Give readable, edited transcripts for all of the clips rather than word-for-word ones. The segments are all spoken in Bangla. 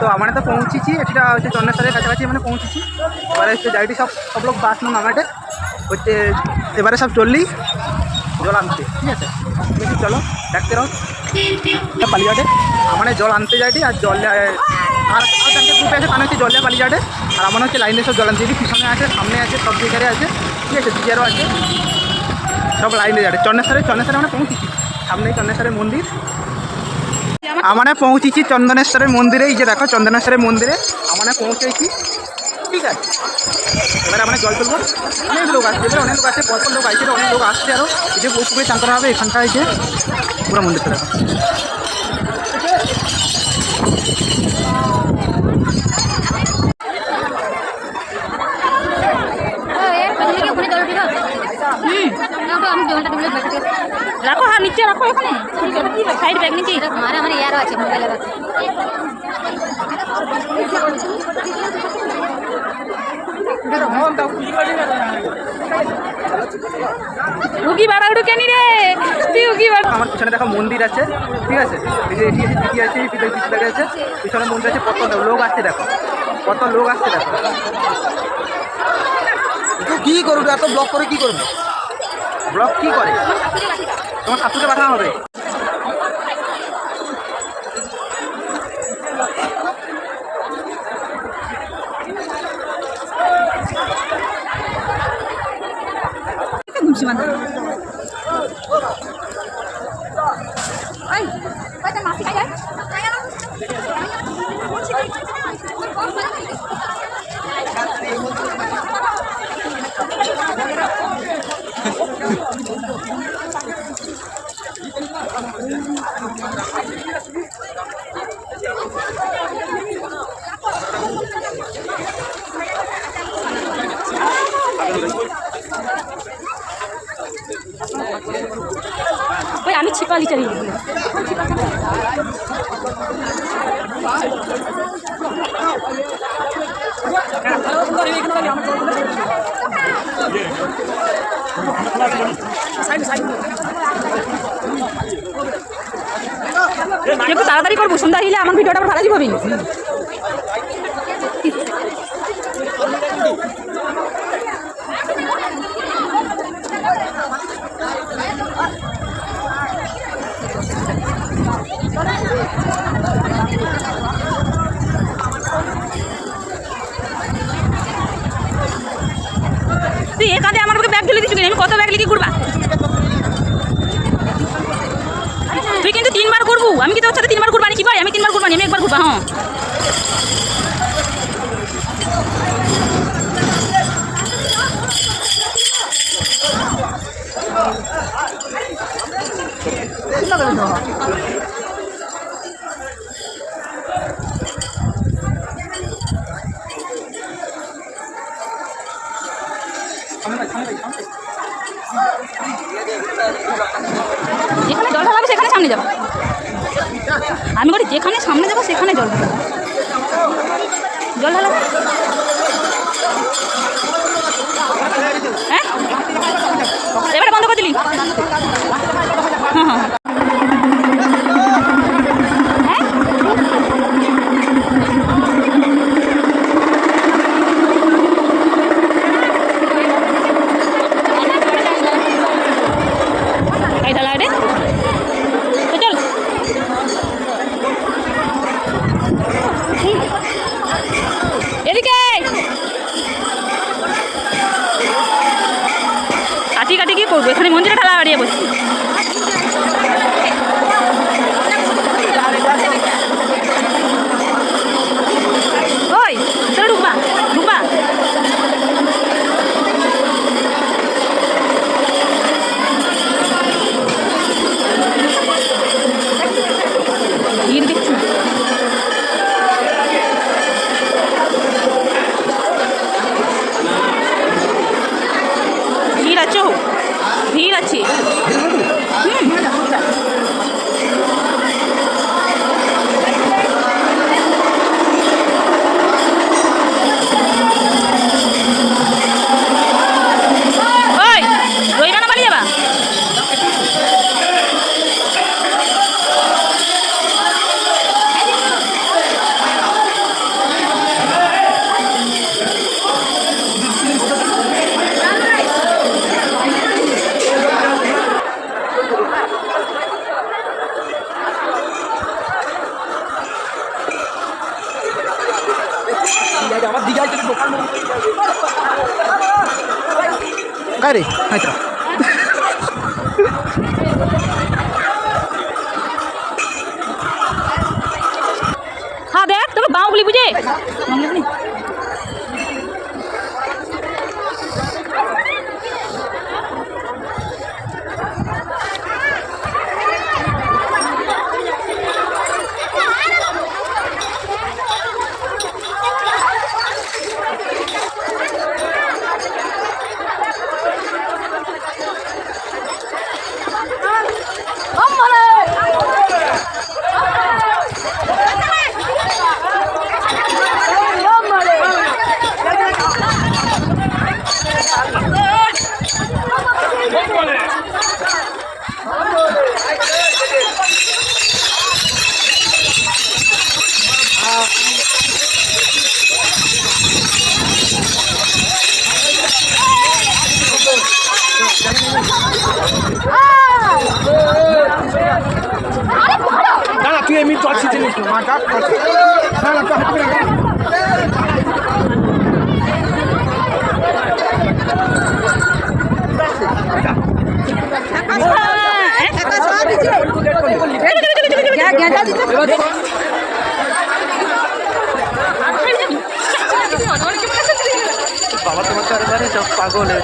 তো মানে তো পৌঁছেছি, এটা হচ্ছে চন্দ্রেশ্বরের কাছাকাছি মানে পৌঁছেছি। এবারে হচ্ছে গাড়িটি সব লোক বাস না নামাটে হচ্ছে, এবারে সব চললি জল আনতে, ঠিক আছে? দেখি চলো দেখতে রো পালিঘাটে মানে জল আনতে যাইটি, আর জল আর চারটে গ্রুপে আছে, কারণ হচ্ছে জল দেওয়া পালিঘাটে। আর আমার হচ্ছে লাইনে সব জল আনতে যাই, পিছনে আছে, সামনে আছে, সব জায়গায় আছে, ঠিক আছে? দিকেরও আছে, সব লাইনে যাবে। চন্দ্রেশ্বরে মানে পৌঁছেছি, সামনেই চন্দ্রেশ্বরের মন্দির। আমরা পৌঁছেছি চন্দনেশ্বরের মন্দিরে, এই যে দেখো চন্দনেশ্বরের মন্দিরে আমরা পৌঁছেছি, ঠিক আছে? এবারে আমরা জল তুলবো, অনেক লোক আসছে, এবারে অনেক লোক আসছে, পরপর লোক আসছে, অনেক লোক আসছে। আরও এই যে পুকুরে চান করা হবে এখানটায়, যে পুরো মন্দিরটা দেখো। রাখো, হ্যাঁ নিচে রাখো, এখানে সাইড ব্যাগ নিচে মারে আমার ইয়ারও আছে মোবাইলে রাখো। উগি বাড়া উঠু কেনি রে, তুই উগি বাড়া। আমার পিছনে দেখো মন্দির আছে, ঠিক আছে? এই যে এটি আছে, পিছনে আছে, পিছনে মন্দির আছে, কত লোক আসছে দেখো, কত লোক আসছে দেখো। কি করবে এত ব্লক করে, কি করবে? ব্লক কি করে? তোমার শাশুড়িকে পাঠানো হবে। ওই আমি ছিপালি চালিয়ে একটু তাড়াতাড়ি করবো, সন্ধ্যা হইলে আমার ভিডিওটা আবার ভালো যাবে। তুই এ কাঁধে আমার ব্যাগ ঢেলে দিচ্ছি, আমি কত ব্যাগ লিখে ঘুরবা? তুই কিন্তু 3 বার ঘুরবো, আমি কি তোর সাথে 3 বার ঘুরবানি? কি ভাই আমি 3 বার ঘুরবানি, আমি একবার ঘুরবা। হ্যাঁ যেখানে জল ঢালাবো সেখানে সামনে যাবো, আমি বলি যেখানে সামনে যাবো সেখানে জল ঢালাবো, জল ঢালাবো। হ্যাঁ এবারে বন্ধ করে দিলি। হ্যাঁ হ্যাঁ কাটি কাটি কি করবো, এখানে মন্দিরে ঢালা বাড়িয়ে বসছি। ওই চলো ঢুকবা ঢুকবা। ভিড় দেখছি, ভিড় আছে। আমার দীঘায় গেলে দোকান काय रे माहिती হ্যাঁ দেখ তোকে বাউগুলি বুঝে না তুই এমনি চল ছিটে নিস না মাটা না না তো হাতে বাবা তোমার চারবারে সব পাগল হয়ে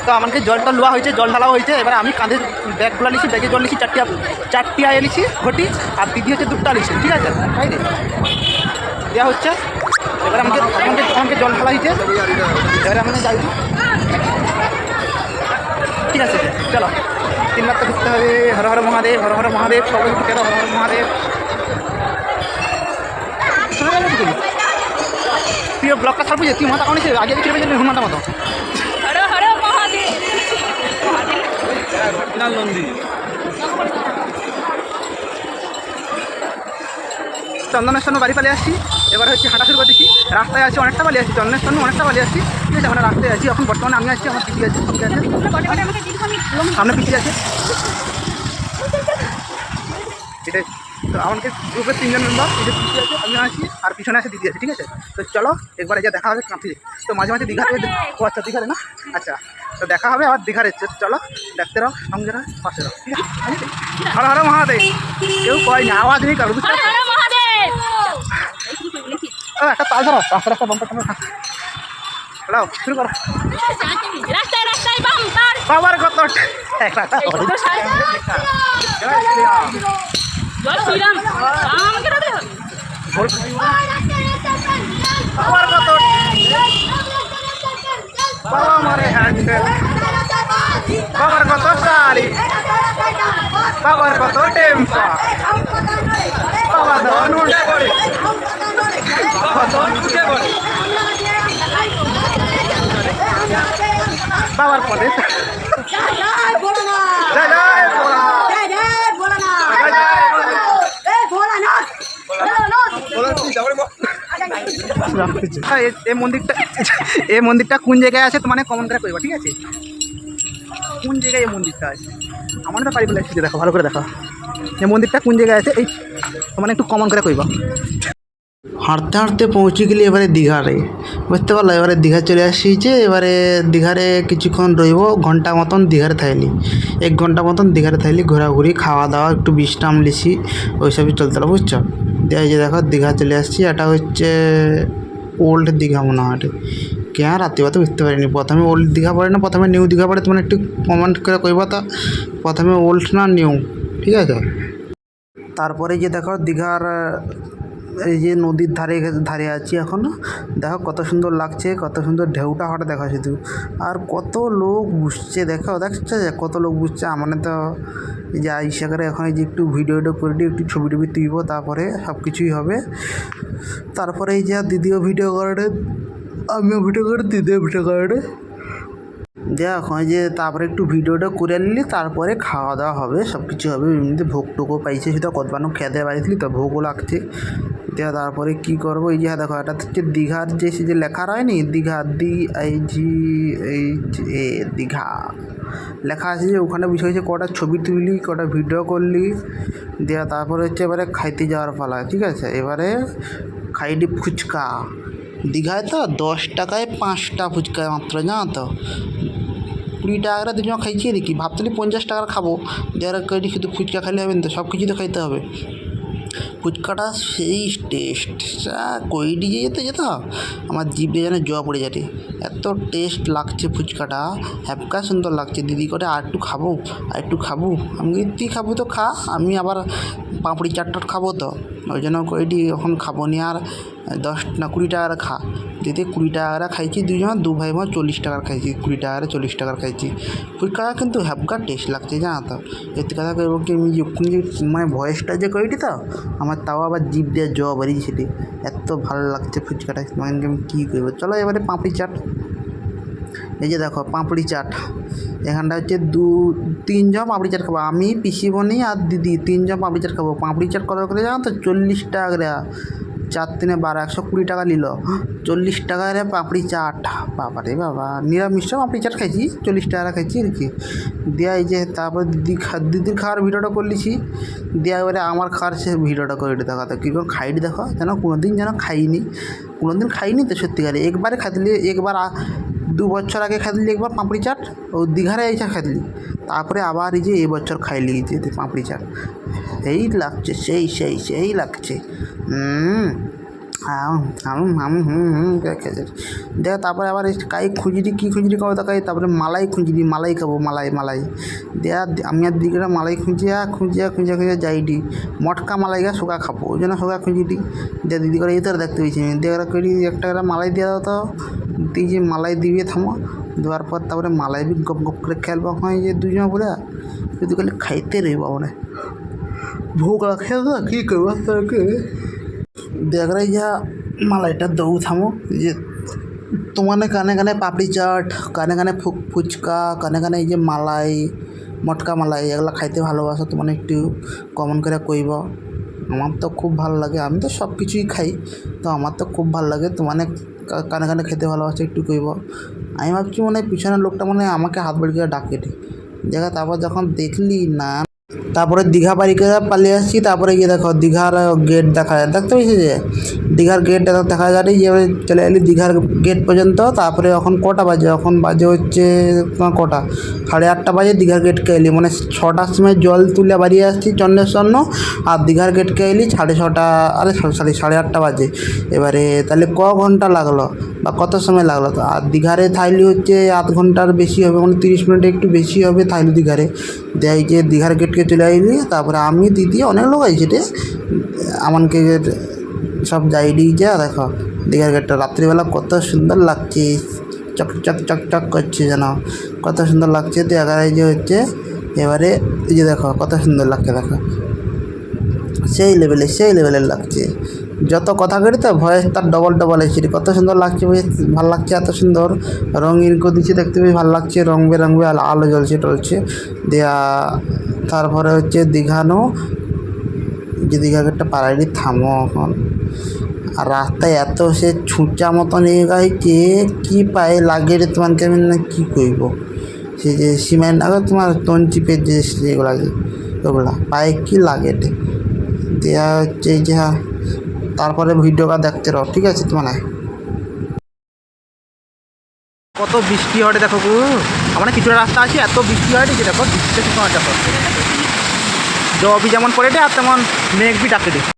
তো আমাকে জলটা লোয়া হয়েছে জল ঢালা হয়েছে এবার আমি কাঁধে ব্যাগগুলো নিছি ব্যাগে জল নিছি চারটি আয়ে নিছি ঘটি আর দিদি হচ্ছে দুটা নিছি ঠিক আছে তাই রে দেওয়া হচ্ছে এবার আমাকে আমাকে জল ঢালা হয়েছে এবারে আমাকে যাই ঠিক আছে চলো 3 বার তো ঘুরতে হবে হর হর মহাদেব সবাই ঘুরতে হর হর মহাদেব প্রিয় ব্লগটা ছাড়বো যে তুই মাথা কাউনিস আগে ছিল হুমাতা মতো হর হর মহাদেব নন্দী চন্দনেশ্বর বাড়ি পালিয়ে আসছি এবার হচ্ছে হাঁটা শুরু করতেছি রাস্তায় আছি অনেকটা পালিয়ে আসছি চন্দনেশ্বর অনেকটা পালিয়ে আসছি ঠিক আছে আমরা রাস্তায় আছি এখন বর্তমানে আমি আসছি আমার পিছিয়ে আছে ঠিক আছে সামনে পিছিয়ে আছে এটাই তো আমাকে গ্রুপের 3 জন মেম্বার এটা পিছিয়ে আছে আমি আছি আর পিছনে আছে দিদি আছে ঠিক আছে তো চলো একবার যা দেখা হবে কাঁথি তো মাঝে মাঝে দীঘাতে ও আচ্ছা দীঘাতে না আচ্ছা তো দেখা হবে আবার দীঘার চলো দেখতে রাও সঙ্গে রাও পাশে রাও ঠিক আছে হর হর মহাদেব কেউ কয় না আওয়াজ নেই কারো বুঝতে হর হর মহাদেব একটা তাল ধরো রাস্তা বাম্পার টাম্পার হ্যালো শুরু করো রাস্তায় রাস্তায় বাম্পার বাবার কত জয় শ্রীরাম আমাকে দাদা বাবার কত বাবা মারে হ্যান্ডেল বাবার কত শাড়ি বাবার কত টেম্পা বাবা ধনুষ বাবার পদে এই মন্দিরটা কোন জায়গায় আছে তো মানে কমন করে কইবা ঠিক আছে কোন জায়গায় এই মন্দিরটা আছে আমার তো পারি বলে দেখো ভালো করে দেখো এই মন্দিরটা কোন জায়গায় আছে এই মানে একটু কমন করে কইবা হাঁটতে হাঁটতে পৌঁছে গেলি এবারে দীঘারে বুঝতে পারলো এবারে দীঘা চলে আসছি এবারে দীঘারে কিছুক্ষণ রইব ঘন্টা মতন দীঘারে থাইলি 1 ঘন্টা মতন দীঘারে থাইলি ঘোরাঘুরি খাওয়া দাওয়া একটু বিশ্রাম লিছি ওইসবই চলতে হলো বুঝছো এই যে দেখো দীঘা চলে আসছি এটা হচ্ছে ওল্ড দীঘা মনে হয় কেন রাত্রি বাতে বুঝতে পারিনি প্রথমে ওল্ড দীঘা পড়ে না প্রথমে নিউ দীঘা পড়ে তোমার একটু কমেন্ট করে কইবা তো প্রথমে ওল্ড না নিউ ঠিক আছে তারপরে যে দেখো দীঘার এই যে নদীর ধারে আছি এখনও দেখো কত সুন্দর লাগছে কত সুন্দর ঢেউটা হঠাৎ দেখা শুধু আর কত লোক বুঝছে দেখো দেখছে কত লোক বুঝছে আমার তো এই যে ইচ্ছা করে এখন এই যে একটু ভিডিও করে দিই একটু ছবি টবি তুলব তারপরে সব কিছুই হবে তারপরে এই যে দিদিও ভিডিও করে আমিও ভিডিও করে দিদিও ভিডিও করে দেখো যে তারপরে একটু ভিডিওটা করে নিলি, তারপরে খাওয়া দাওয়া হবে, সব কিছু হবে। এমনিতে ভোগ টোকও পাইছে, সেটা কতবানো খেতে পারিছিলি তো, ভোগও লাগছে। দেখ তারপরে কী করবো, এই যে দেখো এটা হচ্ছে দীঘার যে সে যে লেখা হয়নি দীঘা DIGHA দীঘা লেখা আছে, যে ওখানে বিষয় হচ্ছে কটা ছবি তুললি, কটা ভিডিও করলি। দেওয়া তারপরে হচ্ছে এবারে খাইতে যাওয়ার পালা, ঠিক আছে। এবারে খাইডি ফুচকা, দীঘায় তো 10 টাকায় 5টা ফুচকা মাত্র, জানো তো। 20 টাকা করে দুজন খাইছি নাকি, ভাবছিলি 50 টাকার খাবো, যারা কইটি শুধু ফুচকা খাইলে হবে না তো, সব কিছু তো খাইতে হবে। ফুচকাটা সেই টেস্ট, কইডি যেতে যেত আমার জিভে যেন জোয়া পড়ে যাবে, এত টেস্ট লাগছে ফুচকাটা, হ্যাপকা সুন্দর লাগছে। দিদি করে আর একটু খাবো, আর একটু খাবো। আমি তুই খাবো তো খা, আমি আবার পাঁপড়ি চাট খাবো তো, ওই জন্য কইডি এখন খাবো নি আর 10 না 20 টাকার খা। দিদি 20 টাকার খাইছি, দুজন 2 ভাই বোন 40 টাকার খাইছি, 20 টাকার 40 টাকার খাইছি। ফুচকা কিন্তু হ্যাপকা টেস্ট লাগছে, জানা তো। এতে কথা করবো কি, আমি যখন যে মানে ভয়েসটা যে কইটি তো আমার, তাও আবার জিভ দিয়ে জবা বেরিয়েছিল, এত ভালো লাগছে ফুচকাটা, মানে আমি কী করবো। চলো এবারে পাঁপড়ি চাট, এই যে দেখো পাঁপড়ি চাট, এখানটা হচ্ছে 2-3 জন পাঁপড়ি চাট খাবো, আমি পিসিমণি আর দিদি 3 জন পাঁপড়ি চাট খাবো। পাঁপড়ি চাট কত করে জানো তো, 40 টাকা করে, 4 3 12 120 টাকা নিল, 40 টাকার পাঁপড়ি চাট। বাবা রে বাবা, নিরামিষ পাঁপড়ি চাট খাইছি, 40 টাকা খাইছি আর কি। দেয়া এই যে তারপর দিদির খাওয়ার ভিডিওটা করলিছি, দেয়া এবারে আমার খাওয়ার সে ভিডিওটা করে দেখা তো কী করে খাইটি দেখো, যেন কোনোদিন যেন খাইনি তো সত্যিকারে। একবারে খাইলি, একবার 2 বছর আগে খাইলি একবার পাঁপড়ি চাট, ও দীঘারে এই চাট খাইলি, তারপরে আবার এই যে এবছর খাইলি যে পাঁপড়ি চাট, সেই লাগছে, সেই লাগছে। দেখ তারপরে আবার খুঁজরি কী খুঁজরি খাবো তাকাই, তারপরে মালাই খাবো, মালাই দেয়া। আমি আর দিকে মালাই খুঁজিয়া যাইডি, মটকা মালাই গা শোকা খাবো, ওই জন্য শোকা খুঁজি দিই। দেয়া দিদি করে এই তো দেখতে পেয়েছি আমি, দেখ করি একটা করে মালাই দেওয়া দাও তো, তুই যে মালাই দিবি থামো, দেওয়ার পর তারপরে মালাই বি গপ গপ করে খেলবো, হয় যে দুজন পুরা যদি করলে খাইতে রইব মানে ভোগ রাখে তো কী করবো তাকে। দেখ রে যা মালাইটা দৌ থামো, যে তোমার কানে কানে পাপড়ি চাট, কানে কানে ফুচকা, কানে কানে এই যে মালাই, মটকা মালাই, এগুলো খাইতে ভালোবাসো তোমার, একটু কমন করে কইব। আমার তো খুব ভালো লাগে, আমি তো সব কিছুই খাই, তো আমার তো খুব ভালো লাগে। তোমার কানে কানে খেতে ভালোবাসো, একটু কইব। আমি ভাবছি মনে হয় পিছনের লোকটা মনে হয় আমাকে হাত বেড়ে করে ডাকে দেখা। তারপর যখন দেখলি না, তারপরে দীঘা বাড়ি করে পালিয়ে আসছি। তারপরে গিয়ে দেখো দীঘার গেট দেখা যায়, দেখতে পেয়েছি যে দীঘার গেট দেখা যায়, যে চলে এলি দীঘার গেট পর্যন্ত। তারপরে এখন কটা বাজে, এখন বাজে হচ্ছে তোমার কটা, 8:30 বাজে। দীঘার গেটকে এলি মানে 6টার সময় জল তুলে বাড়িয়ে আসছি চন্দ্রেশ্বর, আর দীঘার গেটকে এলি 6:30, আরে 8:30 বাজে। এবারে তাহলে ঘন্টা লাগলো বা কত সময় লাগলো, তো আর দীঘারে থাইলি হচ্ছে 8 ঘন্টার বেশি হবে, মানে 30 মিনিট একটু বেশি হবে থাইলি দীঘারে। দেয় যে দীঘার গেটকে চলে আইলি, তারপরে আমি দিদি অনেক লোক আইছে রে, আমাকে সব যাইডি। যা দেখো দীঘার গেটটা রাত্রিবেলা কত সুন্দর লাগছে, চক করছে যেন, কত সুন্দর লাগছে। তো এই যে হচ্ছে এবারে এই যে দেখো কত সুন্দর লাগছে, দেখো সেই লেভেলের লাগছে। যত কথা করি তো ভয়েস তার ডবল এসে কত সুন্দর লাগছে, ভালো লাগছে, এত সুন্দর রঙিন করে দিচ্ছে, দেখতে বেশ ভালো লাগছে, রং বেরঙে আলো জ্বলছে দেয়া। তারপরে হচ্ছে দীঘানো, যে দীঘা গেটটা পাড়াইনি থামো এখন, আর রাস্তায় এত সে ছুঁচা মতন এগাইছে, কী পায়ে লাগে রে তোমাকে আমি না কী করব। সে যে সিমেন্ট আগে তোমার তন চিপের যে যেগুলো ওগুলা পায়ে কী লাগে রে দেওয়া হচ্ছে। যে তারপরে ভিডিওটা দেখতে রহ, ঠিক আছে তোমার। কত বৃষ্টি হয় দেখো গো, আমার কিছুটা রাস্তা আছে, এত বৃষ্টি হয় যে দেখো, বৃষ্টিতে তোমার দেখো জবি যেমন পড়ে আর তেমন মেঘ বি ডাকে